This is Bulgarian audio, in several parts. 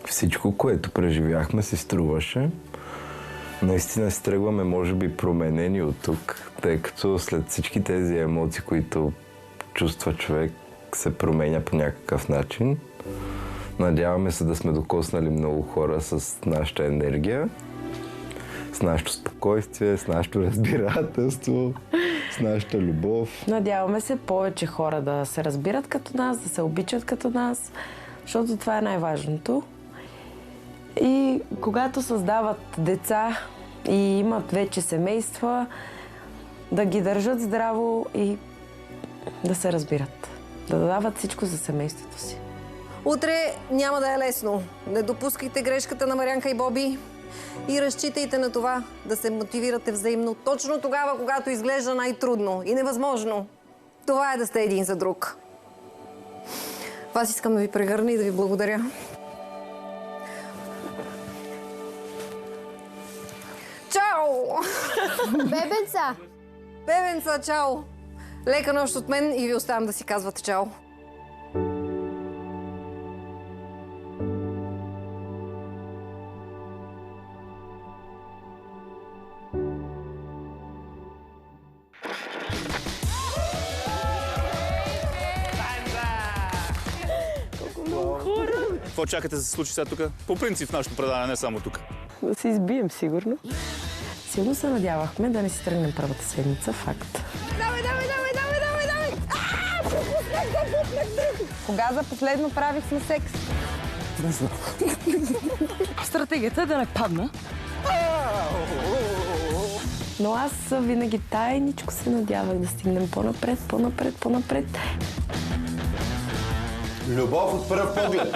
Всичко, което преживяхме, си струваше. Наистина си тръгваме, може би, променени от тук, тъй като след всички тези емоции, които чувства човек, се променя по някакъв начин. Надяваме се да сме докоснали много хора с нашата енергия, с нашето спокойствие, с нашето разбирателство, с нашата любов. Надяваме се повече хора да се разбират като нас, да се обичат като нас, защото това е най-важното. И когато създават деца и имат вече семейства, да ги държат здраво и да се разбират. Да дават всичко за семейството си. Утре няма да е лесно. Не допускайте грешката на Марянка и Боби и разчитайте на това да се мотивирате взаимно точно тогава, когато изглежда най-трудно и невъзможно. Това е да сте един за друг. Вас искам да ви прегърна и да ви благодаря. Чао! Бебенца! Бебенца, чао! Лека нощ от мен и ви оставам да си казвате чао. Какво чакате да се случи сега тук? По принцип в нашото предаване, не само тук. Да се избием, сигурно. Силно се надявахме да не си тръгнем първата седмица, факт. Давай! Кога за последно правихме секс? Не знам. Стратегията е да не падна. Но аз винаги тайничко се надявах да стигнем по-напред. Любов от пръв поглед.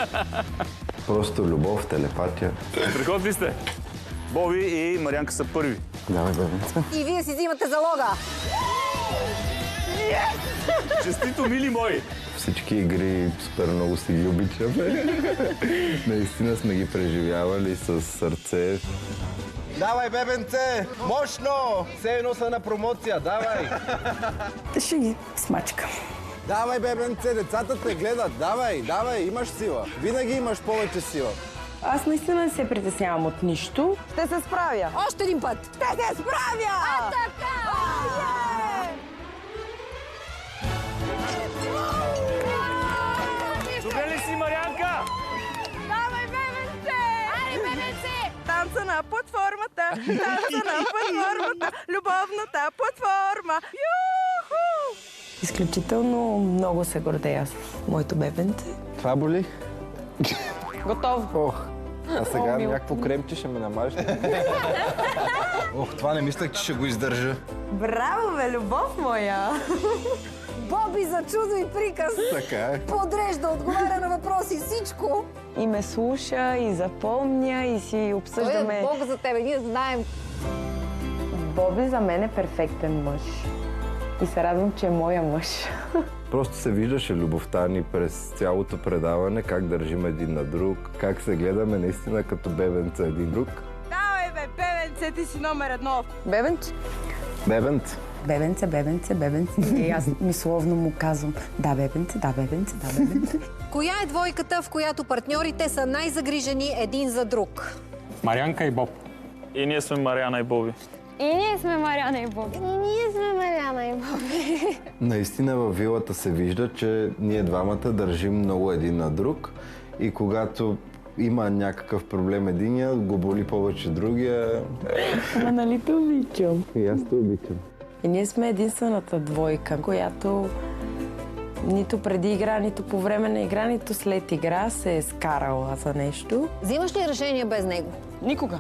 Просто любов, телепатия. Приготви сте. Боби и Марянка са първи. Давай, бебенце. И вие си взимате залога. Честито, мили мои! Всички игри супер много си ги обичаме. Наистина сме ги преживявали с сърце. Давай, бебенце! Мощно! Все едно са на промоция, давай! Ще ги смачкам. Давай, бебенце, децата те гледат, давай, имаш сила. Винаги имаш повече сила. Аз наистина не се притеснявам от нищо. Ще се справя. Още един път. Ще се справя! Добре ли си, Марянка? Давай, бебенце! Айде, бебенце! Танца на платформата! Любовната платформа! Юху! Изключително много се гордея с моето бебенце. Това боли? Готово. Ох, а сега някакво кремче ще ме намажеш. Ох, това не мислех, че ще го издържа. Браво, бе, любов моя! Боби за чудо и приказ. Така е. Подрежда, отговаря на въпроси, всичко. И ме слуша, и запомня, и си Той е обсъждаме. Бог за тебе, ние знаем. Боби за мен е перфектен мъж. И се радвам, че е моя мъж. Просто се виждаше любовта ни през цялото предаване, как държим един на друг, как се гледаме наистина като бебенца един друг. Давай, бе, бебенце, ти си номер едно. Бебенче? Бебенце. Бебенце. И аз мисловно му казвам, да, бебенце. Коя е двойката, в която партньорите са най-загрижени един за друг? Марянка и Боб. И ние сме Маряна и Боби. И ние сме Маряна и Боби. Наистина във вилата се вижда, че ние двамата държим много един на друг и когато има някакъв проблем единия, го боли повече другия. Ама нали те обичам? И аз те обичам. И ние сме единствената двойка, която нито преди игра, нито по време на игра, нито след игра се е скарала за нещо. Взимаш ли решение без него? Никога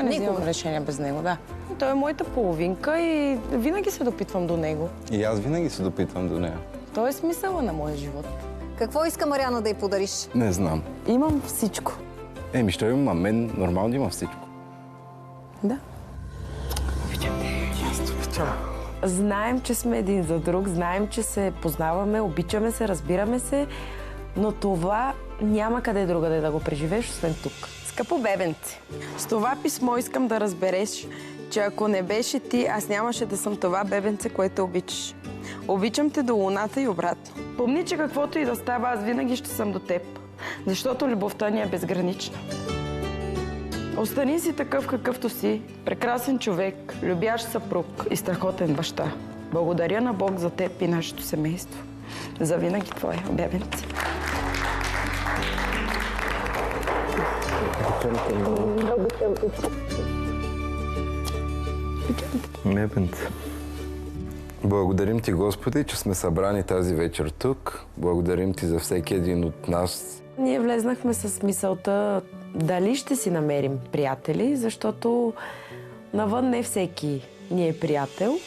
не взимам решение без него, да. Той е моята половинка и винаги се допитвам до него. И аз винаги се допитвам до нея. Той е смисъла на моя живот. Какво иска Маряна да й подариш? Не знам. Имам всичко. Що имам, а мен нормално има всичко. Да. Знаем, че сме един за друг, знаем, че се познаваме, обичаме се, разбираме се, но това няма къде другаде да го преживееш, освен тук. Скъпо бебенце, с това писмо искам да разбереш, че ако не беше ти, аз нямаше да съм това бебенце, което обичаш. Обичам те до луната и обратно. Помни, че каквото и да става, аз винаги ще съм до теб. Защото любовта ни е безгранична. Остани си такъв какъвто си, прекрасен човек, любящ съпруг и страхотен баща. Благодаря на Бог за теб и нашето семейство. Завинаги твое, бебенце. Бебенце. Благодарим ти, Господи, че сме събрани тази вечер тук. Благодарим ти за всеки един от нас. Ние влезнахме с мисълта дали ще си намерим приятели, защото навън не всеки ни е приятел.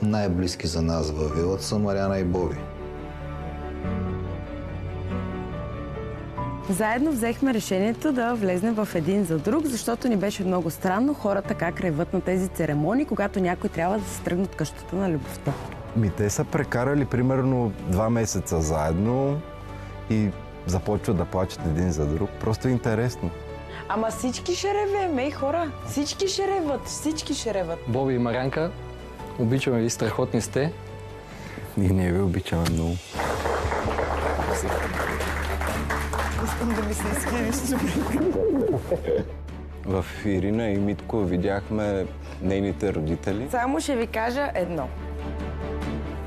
Най-близки за нас във вилата са Мариана и Боби. Заедно взехме решението да влезнем в един за друг, защото ни беше много странно хората как реват на тези церемонии, когато някой трябва да се тръгне от къщата на любовта. Те са прекарали примерно 2 месеца заедно и започват да плачат един за друг. Просто е интересно. Ама всички ще ревем, хора! Всички ще реват, всички ще реват. Боби и Марянка, обичаме ви, страхотни сте. И ние ви обичаме много. В Ирина и Митко видяхме нейните родители. Само ще ви кажа едно.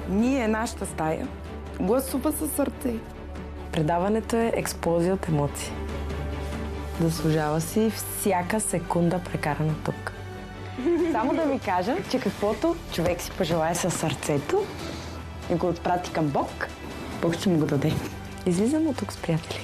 Ние, нашата стая, гласува със сърце. Предаването е експлозия от емоции. Заслужава си всяка секунда прекарана тук. Само да ви кажа, че каквото човек си пожелае със сърцето и го отпрати към Бог, Бог ще му го даде. Излизам от тук с приятели.